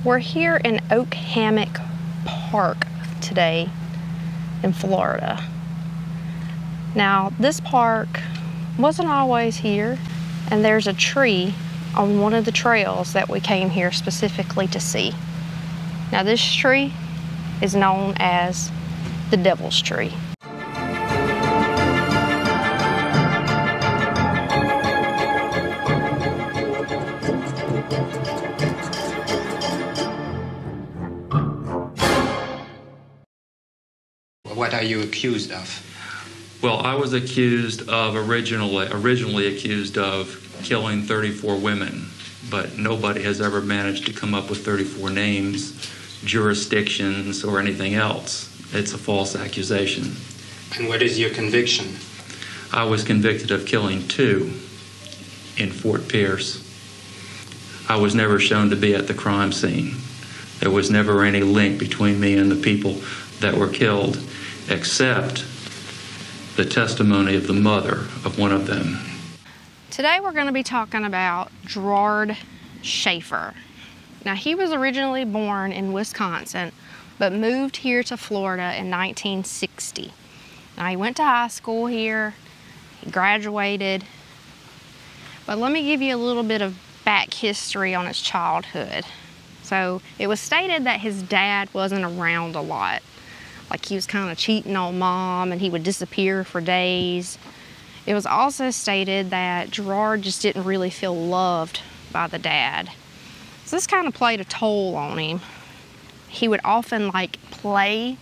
We're here in Oak Hammock Park today in Florida. Now, this park wasn't always here, and there's a tree on one of the trails that we came here specifically to see. Now, this tree is known as the Devil's Tree. What are you accused of? Well, I was originally accused of killing 34 women, but nobody has ever managed to come up with 34 names, jurisdictions, or anything else. It's a false accusation. And what is your conviction? I was convicted of killing 2 in Fort Pierce. I was never shown to be at the crime scene. There was never any link between me and the people that were killed, except the testimony of the mother of one of them. Today we're going to be talking about Gerard Schaefer. Now, he was originally born in Wisconsin, but moved here to Florida in 1960. Now, he went to high school here, he graduated, but let me give you a little bit of back history on his childhood. So, it was stated that his dad wasn't around a lot. Like, he was kind of cheating on mom and he would disappear for days. It was also stated that Gerard just didn't really feel loved by the dad. So this kind of played a toll on him. He would often play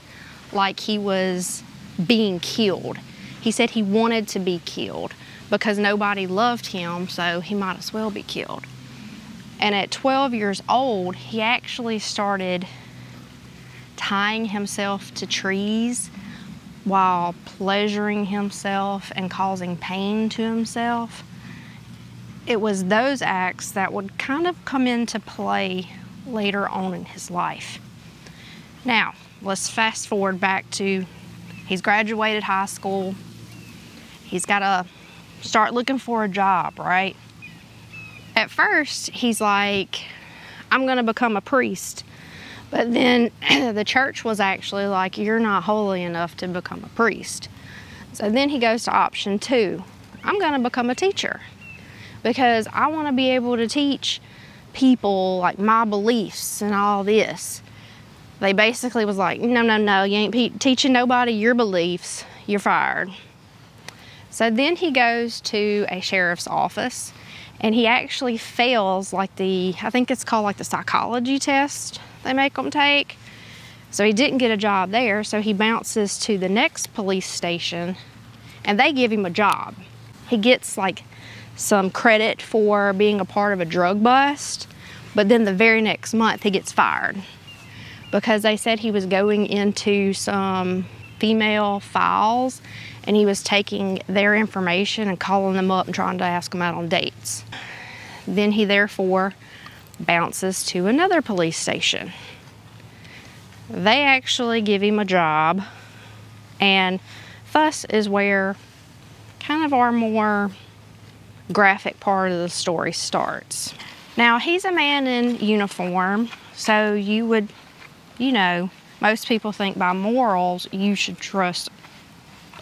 like he was being killed. He said he wanted to be killed because nobody loved him, so he might as well be killed. And at 12 years old, he actually started tying himself to trees while pleasuring himself and causing pain to himself. It was those acts that would kind of come into play later on in his life. Now, let's fast forward back to he's graduated high school. He's got to start looking for a job, right? At first, he's like, I'm going to become a priest. But then the church was actually like, you're not holy enough to become a priest. So then he goes to option 2. I'm going to become a teacher because I want to be able to teach people like my beliefs and all this. They basically was like, no, you ain't teaching nobody your beliefs. You're fired. So then he goes to a sheriff's office and he actually fails I think it's called the psychology test they make them take. So he didn't get a job there, so he bounces to the next police station and they give him a job. He gets some credit for being a part of a drug bust, but then the very next month he gets fired because they said he was going into some female files and he was taking their information and calling them up and trying to ask them out on dates. Then he therefore bounces to another police station. They actually give him a job, and thus is where kind of our more graphic part of the story starts. Now, he's a man in uniform, so you would, most people think by morals you should trust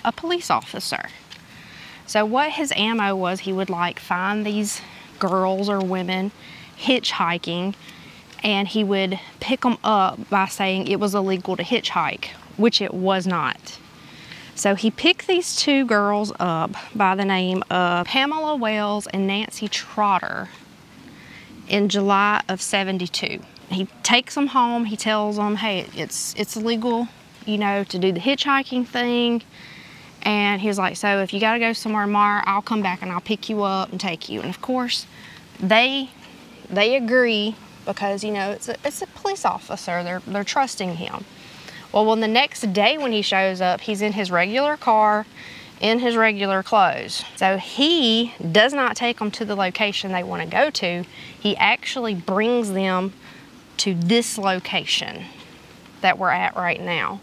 a police officer. So what his ammo was, he would find these girls or women hitchhiking, and he would pick them up by saying it was illegal to hitchhike, which it was not. So he picked these 2 girls up by the name of Pamela Wells and Nancy Trotter in July of '72. He takes them home. He tells them, hey, it's illegal, to do the hitchhiking thing. And he was like, so if you got to go somewhere tomorrow, I'll come back and I'll pick you up and take you. And of course, they agree because, it's a police officer. They're trusting him. Well, the next day when he shows up, he's in his regular car, in his regular clothes. So he does not take them to the location they want to go to. He actually brings them to this location that we're at right now.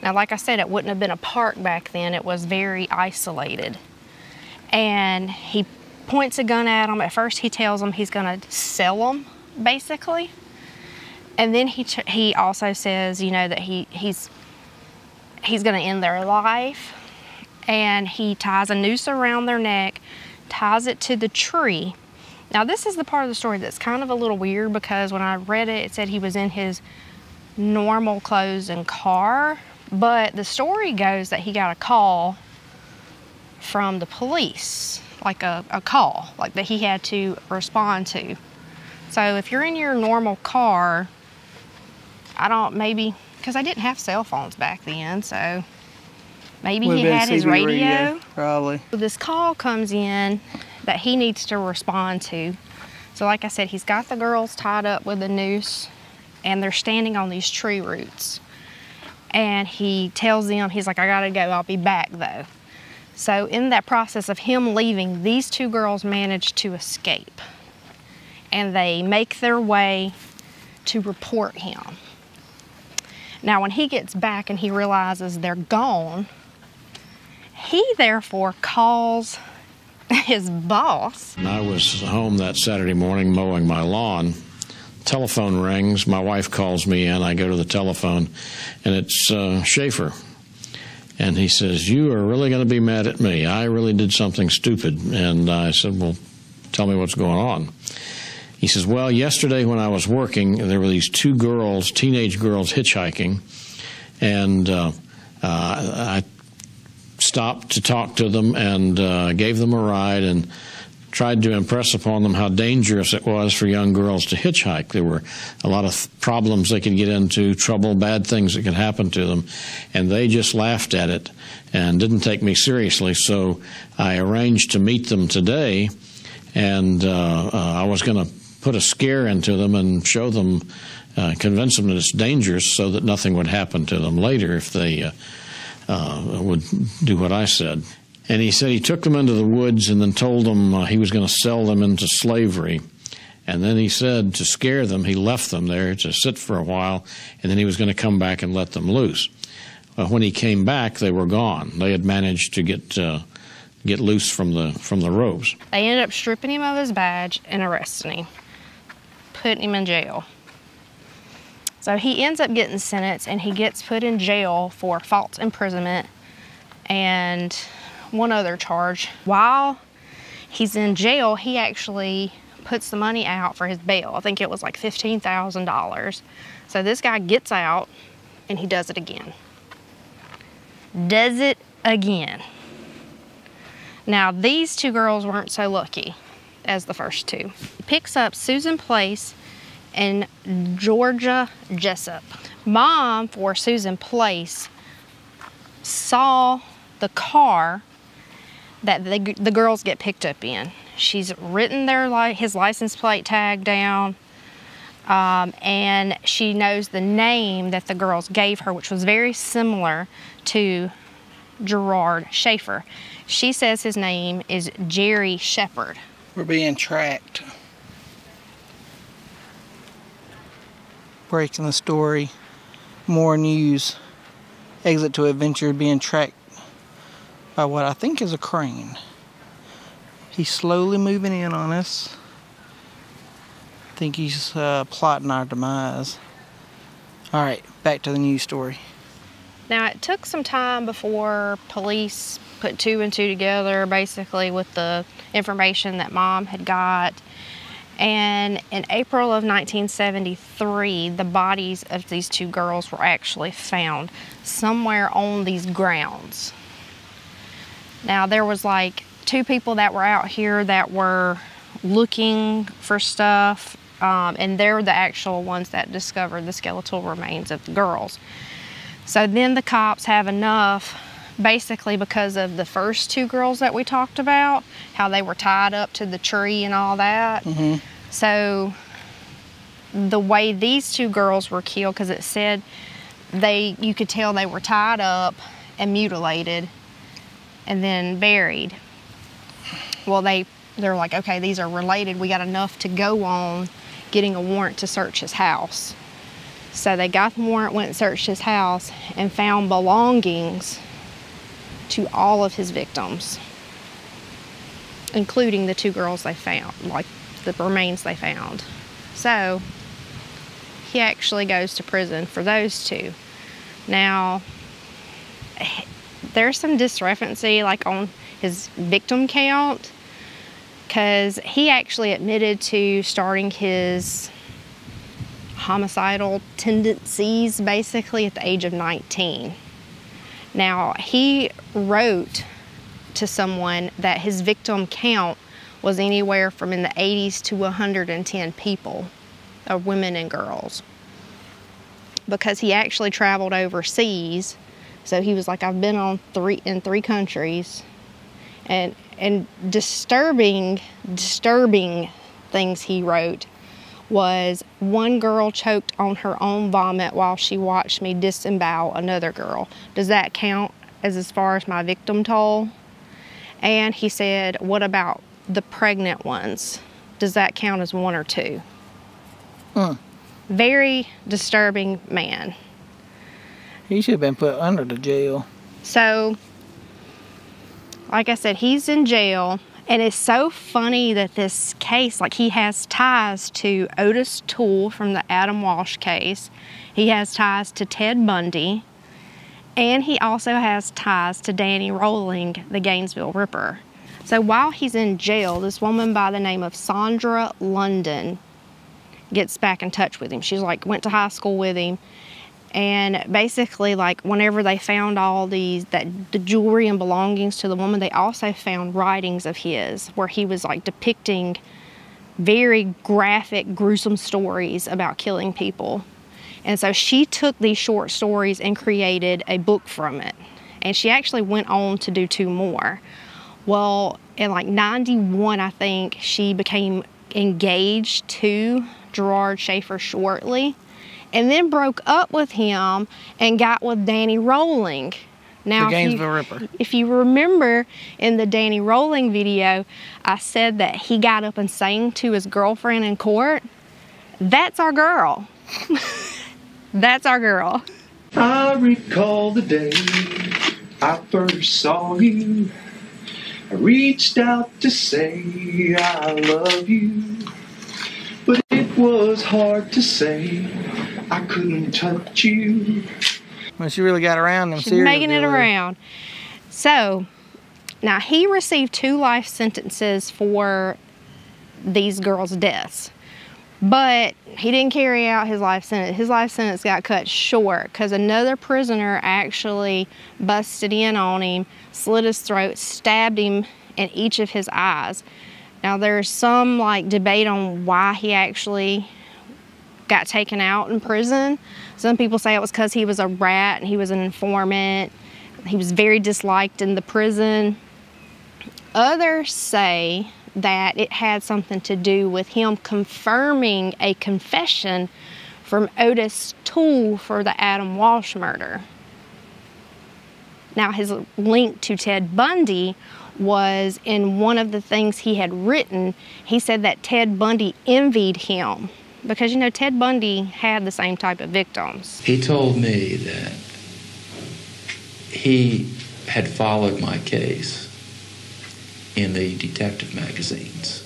Now, like I said, it wouldn't have been a park back then. It was very isolated. And he points a gun at them. At first, he tells them he's going to sell them, basically. And then he also says, you know, that he's going to end their life, and he ties a noose around their neck, ties it to the tree. Now, this is the part of the story that's kind of a little weird, because when I read it, it said he was in his normal clothes and car, but the story goes that he got a call from the police, like a call, like that he had to respond to. So if you're in your normal car, maybe, because I didn't have cell phones back then, so maybe he had his radio. Probably. So this call comes in that he needs to respond to. So like I said, he's got the girls tied up with a noose, and they're standing on these tree roots. And he tells them, he's like, I gotta go, I'll be back though. So in that process of him leaving, these two girls manage to escape. And they make their way to report him. Now, when he gets back and he realizes they're gone, he therefore calls his boss. I was home that Saturday morning mowing my lawn. Telephone rings. My wife calls me in. I go to the telephone, and it's Schaefer. And he says, "You are really going to be mad at me. I really did something stupid." And I said, "Well, tell me what's going on." He says, "Well, yesterday when I was working, there were these two girls, teenage girls, hitchhiking, and I stopped to talk to them and gave them a ride and tried to impress upon them how dangerous it was for young girls to hitchhike. There were a lot of problems they could get into, trouble, bad things that could happen to them, and they just laughed at it and didn't take me seriously. So I arranged to meet them today, and I was going to put a scare into them and show them, convince them that it's dangerous so that nothing would happen to them later if they would do what I said." And he said he took them into the woods and then told them he was going to sell them into slavery. And then he said to scare them, he left them there to sit for a while, and then he was going to come back and let them loose. When he came back, they were gone. They had managed to get loose from the ropes. They ended up stripping him of his badge and arresting him, putting him in jail. So he ends up getting sentenced, and he gets put in jail for false imprisonment and one other charge. While he's in jail, he actually puts the money out for his bail. I think it was like $15,000. So this guy gets out, and he does it again. Does it again. Now, these two girls weren't so lucky as the first two. He picks up Susan Place and Georgia Jessup. Mom for Susan Place saw the car that the girls get picked up in. She's written his license plate tag down, and she knows the name that the girls gave her, which was very similar to Gerard Schaefer. She says his name is Jerry Shepard. We're being tracked. Breaking the story. More news. Exit to adventure being tracked by what I think is a crane. He's slowly moving in on us. I think he's plotting our demise. Alright, back to the news story. Now, it took some time before police put two and two together, basically, with the information that Mom had got. And in April of 1973, the bodies of these two girls were actually found somewhere on these grounds. Now, there was like two people that were out here that were looking for stuff, and they're the actual ones that discovered the skeletal remains of the girls. So then the cops have enough, basically because of the first two girls that we talked about, how they were tied up to the tree and all that. Mm-hmm. So the way these two girls were killed, because it said you could tell they were tied up and mutilated and then buried. Well, they're like, okay, these are related. We got enough to go on getting a warrant to search his house. So they got the warrant, went and searched his house, and found belongings to all of his victims, including the two girls they found, like the remains they found. So he actually goes to prison for those two. Now, there's some discrepancy like on his victim count, because he actually admitted to starting his homicidal tendencies basically at the age of 19. Now, he wrote to someone that his victim count was anywhere from in the 80s to 110 people, women and girls, because he actually traveled overseas. So he was like, I've been in three countries, and disturbing things he wrote was, one girl choked on her own vomit while she watched me disembowel another girl. Does that count as far as my victim toll? And he said, what about the pregnant ones? Does that count as 1 or 2? Very disturbing man. He should have been put under the jail. So, like I said, he's in jail. And it's so funny that this case, like, he has ties to Otis Toole from the Adam Walsh case. He has ties to Ted Bundy. And he also has ties to Danny Rolling, the Gainesville Ripper. So while he's in jail, this woman by the name of Sandra London gets back in touch with him. She's like, went to high school with him. And basically, like, whenever they found all the jewelry and belongings to the woman, they also found writings of his where he was like depicting very graphic, gruesome stories about killing people. And so she took these short stories and created a book from it. And she actually went on to do 2 more. Well, in like 91, I think, she became engaged to Gerard Schaefer shortly, and then broke up with him and got with Danny Rolling. Now, the Gainesville Ripper. If you remember in the Danny Rolling video, I said that he got up and sang to his girlfriend in court. That's our girl. That's our girl. I recall the day I first saw you. I reached out to say I love you, but it was hard to say. I couldn't touch you. Well, she really got around them. She's making it around. So, now he received 2 life sentences for these girls' deaths, but he didn't carry out his life sentence. His life sentence got cut short because another prisoner actually busted in on him, slit his throat, stabbed him in each of his eyes. Now, there's some like debate on why he actually got taken out in prison. Some people say it was because he was a rat and he was an informant. He was very disliked in the prison. Others say that it had something to do with him confirming a confession from Otis Toole for the Adam Walsh murder. Now, his link to Ted Bundy was in one of the things he had written. He said that Ted Bundy envied him because, you know, Ted Bundy had the same type of victims. He told me that he had followed my case in the detective magazines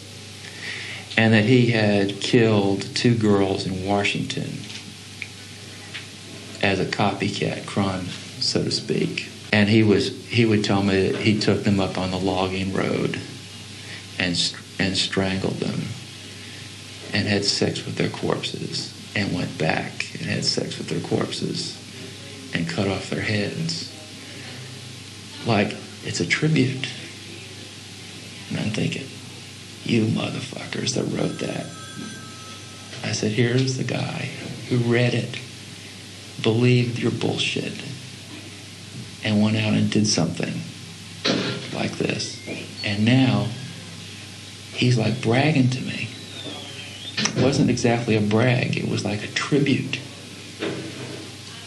and that he had killed 2 girls in Washington as a copycat crime, so to speak. And he would tell me that he took them up on the logging road and strangled them and had sex with their corpses and went back and had sex with their corpses and cut off their heads. Like, it's a tribute. And I'm thinking, you motherfuckers that wrote that. I said, here's the guy who read it, believed your bullshit, and went out and did something like this. And now, he's like bragging to me. It wasn't exactly a brag, it was like a tribute.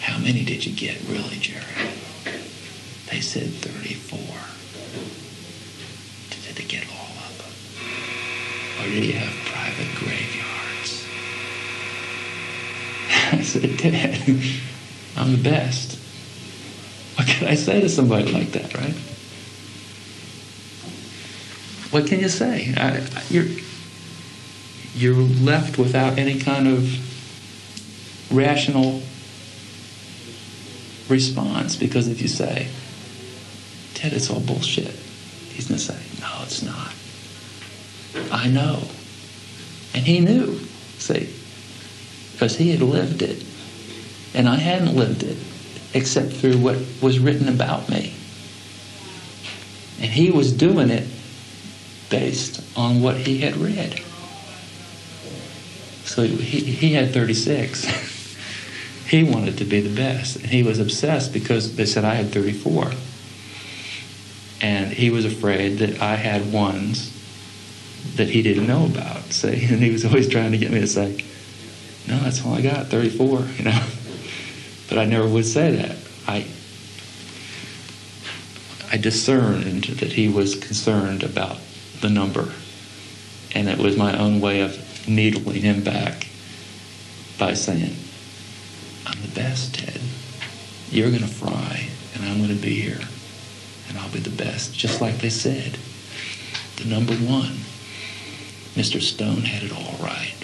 How many did you get, really, Jerry? They said 34. Did they get all of them? Or did you have private graveyards? I said, Dad, I'm the best. What can I say to somebody like that, right? What can you say? You're left without any kind of rational response, because if you say, Ted, it's all bullshit, he's going to say, no, it's not. I know. And he knew, see, because he had lived it. And I hadn't lived it, except through what was written about me. And he was doing it based on what he had read. So he had 36. He wanted to be the best. And he was obsessed because they said I had 34. And he was afraid that I had ones that he didn't know about. See? And he was always trying to get me to say, no, that's all I got, 34, you know. But I never would say that. I discerned that he was concerned about the number. And it was my own way of needling him back by saying, I'm the best, Ted. You're going to fry, and I'm going to be here. And I'll be the best, just like they said. The number one. Mr. Stone had it all right.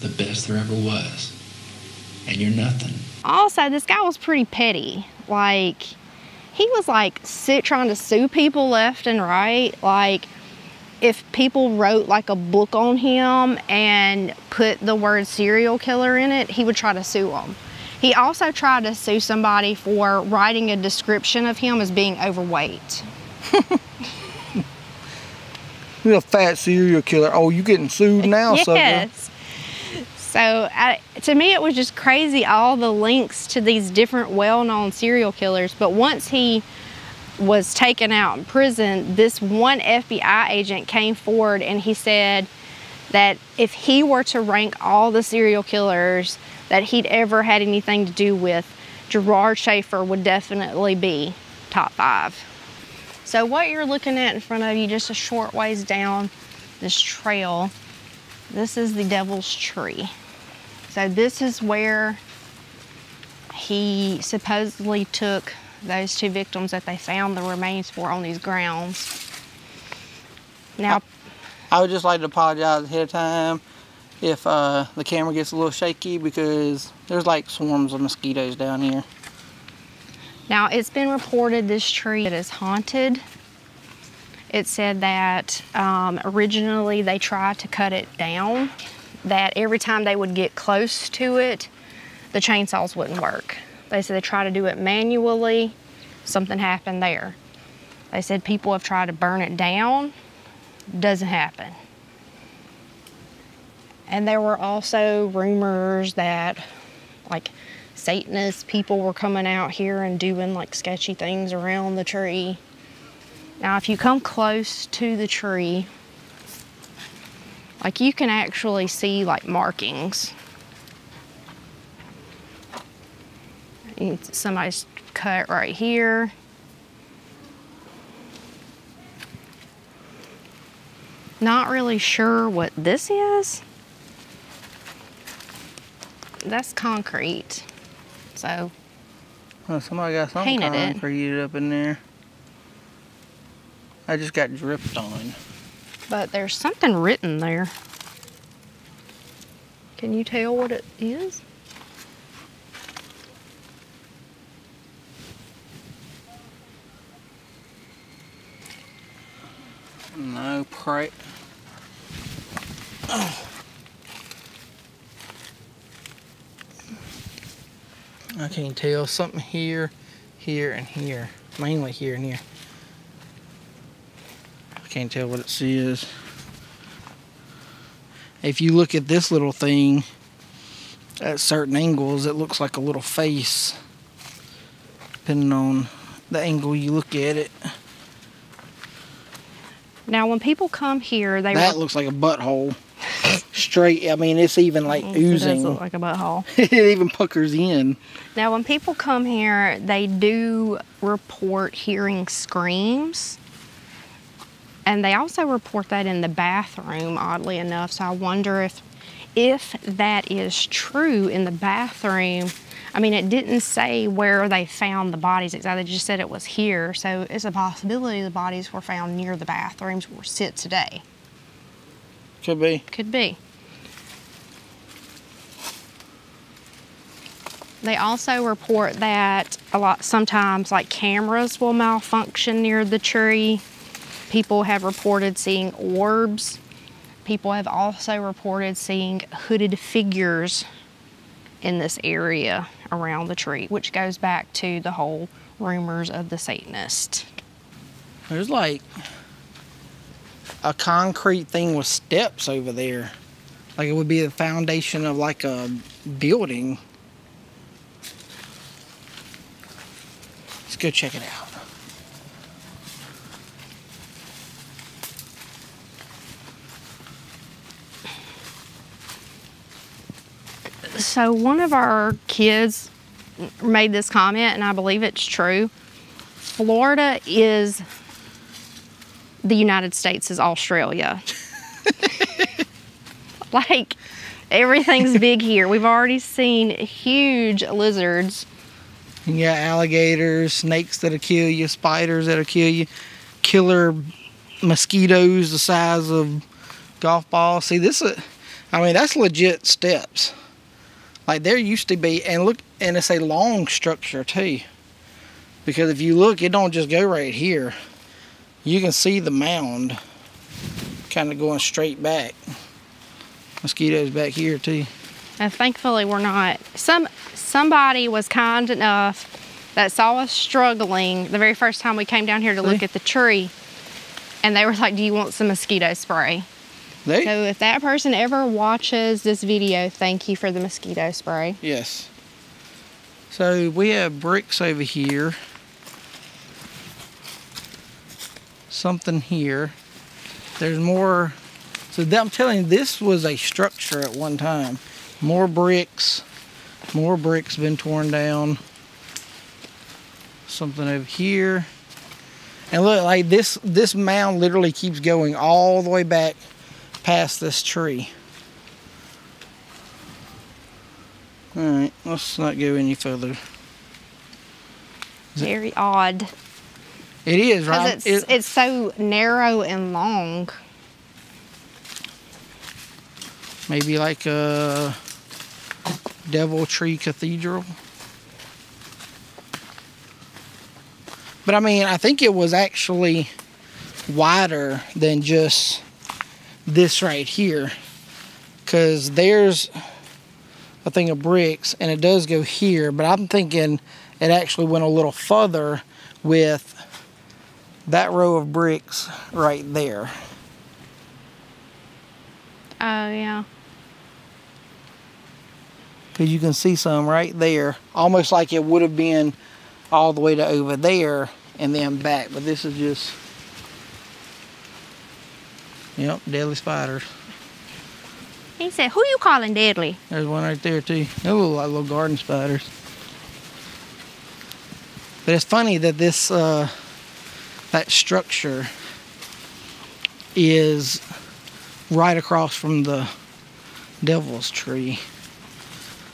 The best there ever was. And you're nothing. Also, this guy was pretty petty. Like, he was like trying to sue people left and right. Like, if people wrote like a book on him and put the word serial killer in it, he would try to sue them. He also tried to sue somebody for writing a description of him as being overweight. You're a fat serial killer. Oh, you getting sued now, yes. So to me, it was just crazy, all the links to these different well-known serial killers. But once he was taken out in prison, this one FBI agent came forward and he said that if he were to rank all the serial killers that he'd ever had anything to do with, Gerard Schaefer would definitely be top 5. So what you're looking at in front of you, just a short ways down this trail, this is the Devil's Tree. So this is where he supposedly took those 2 victims that they found the remains for on these grounds. Now, I would just like to apologize ahead of time if the camera gets a little shaky, because there's like swarms of mosquitoes down here. Now, it's been reported this tree is haunted. It said that originally they tried to cut it down, that every time they would get close to it, the chainsaws wouldn't work. They said they tried to do it manually, something happened there. They said people have tried to burn it down, doesn't happen. And there were also rumors that like Satanist people were coming out here and doing like sketchy things around the tree. Now, if you come close to the tree, like you can actually see like markings. Somebody's cut right here. Not really sure what this is. That's concrete. So, well, somebody got something concrete up in there. I just got dripped on. But there's something written there. Can you tell what it is? No, pray. Oh. I can't tell. Something here, here, and here. Mainly here and here. I can't tell what it says. If you look at this little thing at certain angles, it looks like a little face, depending on the angle you look at it. Now, when people come here, that looks like a butthole. Straight. I mean, it's even like oozing. It does look like a butthole. It even puckers in. Now, when people come here, they do report hearing screams. And they also report that in the bathroom, oddly enough. So I wonder if that is true in the bathroom. I mean, it didn't say where they found the bodies exactly. They just said it was here. So it's a possibility the bodies were found near the bathrooms where we sit today. Could be. Could be. They also report that sometimes like cameras will malfunction near the tree. People have reported seeing orbs. People have also reported seeing hooded figures in this area around the tree, which goes back to the whole rumors of the Satanist. There's like a concrete thing with steps over there. Like it would be the foundation of like a building. Let's go check it out. So one of our kids made this comment, and I believe it's true. Florida is the United States is Australia. Like, everything's big here. We've already seen huge lizards. You got alligators, snakes that'll kill you, spiders that'll kill you, killer mosquitoes the size of golf balls. See, I mean, that's legit steps. Like there used to be, and look, and it's a long structure too. Because if you look, it don't just go right here. You can see the mound kind of going straight back. Mosquitoes back here too. And thankfully we're not. Somebody was kind enough that saw us struggling the very first time we came down here to look at the tree. And they were like, do you want some mosquito spray? So if that person ever watches this video, thank you for the mosquito spray. Yes. So we have bricks over here. Something here. There's more. So I'm telling you, this was a structure at one time. More bricks been torn down. Something over here. And look, like this mound literally keeps going all the way back past this tree. Alright, let's not go any further. Very odd. It is, right? Because it's so narrow and long. Maybe like a Devil Tree Cathedral. But I mean, I think it was actually wider than just this right here. Because there's a thing of bricks and it does go here. But I'm thinking it actually went a little further with that row of bricks right there. Oh, yeah. Because you can see some right there. Almost like it would have been all the way to over there and then back. But this is just... Yep, deadly spiders. He said, who you calling deadly? There's one right there too. They look like little garden spiders. But it's funny that this that structure is right across from the devil's tree.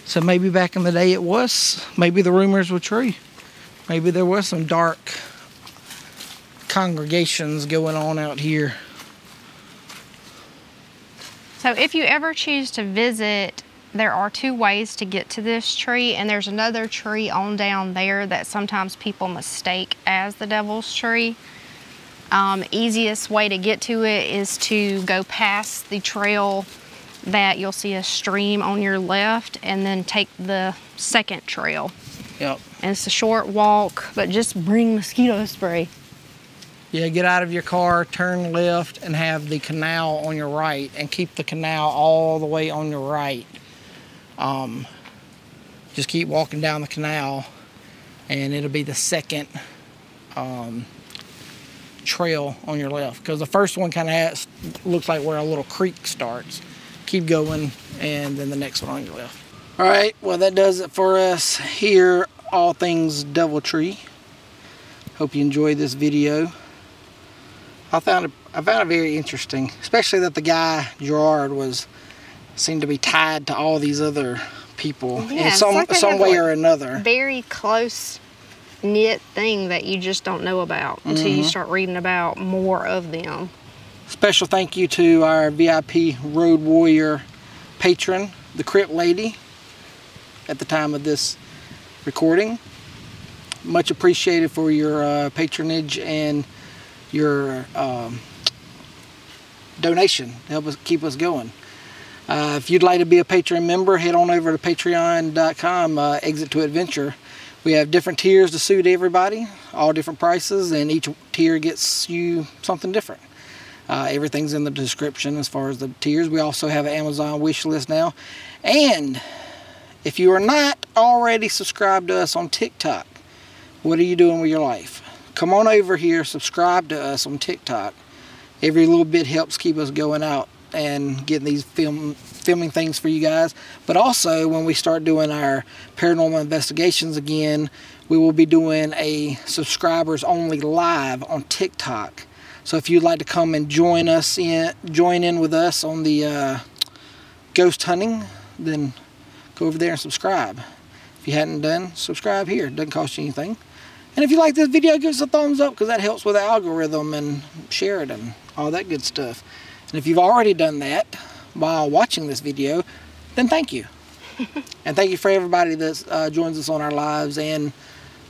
So maybe back in the day it was, maybe the rumors were true. Maybe there was some dark congregations going on out here. So if you ever choose to visit, there are two ways to get to this tree, and there's another tree on down there that sometimes people mistake as the devil's tree. Easiest way to get to it is to go past the trail that you'll see a stream on your left and then take the second trail. Yep. And it's a short walk, but just bring mosquito spray. Yeah, get out of your car, turn left, and have the canal on your right, and keep the canal all the way on your right. Just keep walking down the canal, and it'll be the second trail on your left. Because the first one kind of looks like where a little creek starts. Keep going, and then the next one on your left. All right, well that does it for us here, all things Doubletree. Hope you enjoyed this video. I found it very interesting, especially that the guy Gerard seemed to be tied to all these other people in some way or another. Very close knit thing that you just don't know about until you start reading about more of them. Special thank you to our VIP Road Warrior patron, the Crypt Lady, at the time of this recording. Much appreciated for your patronage and your donation to help us keep us going. If you'd like to be a Patreon member, head on over to patreon.com, Exit to Adventure. We have different tiers to suit everybody, all different prices, and each tier gets you something different. Everything's in the description as far as the tiers. We also have an Amazon wish list now. And if you are not already subscribed to us on TikTok, what are you doing with your life? Come on over here, subscribe to us on TikTok. Every little bit helps keep us going out and getting these filming things for you guys. But also, when we start doing our paranormal investigations again, we will be doing a subscribers only live on TikTok. So if you'd like to come and join in with us on the ghost hunting, then go over there and subscribe. If you hadn't done, subscribe here. It doesn't cost you anything. And if you like this video, give us a thumbs up, because that helps with the algorithm, and share it and all that good stuff. And if you've already done that while watching this video, then thank you. And thank you for everybody that joins us on our lives and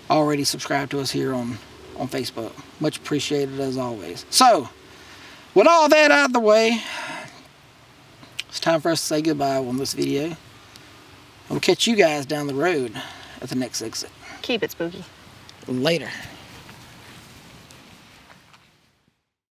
already subscribed to us here on Facebook. Much appreciated as always. So, with all that out of the way, it's time for us to say goodbye on this video. We'll catch you guys down the road at the next exit. Keep it spooky. Later.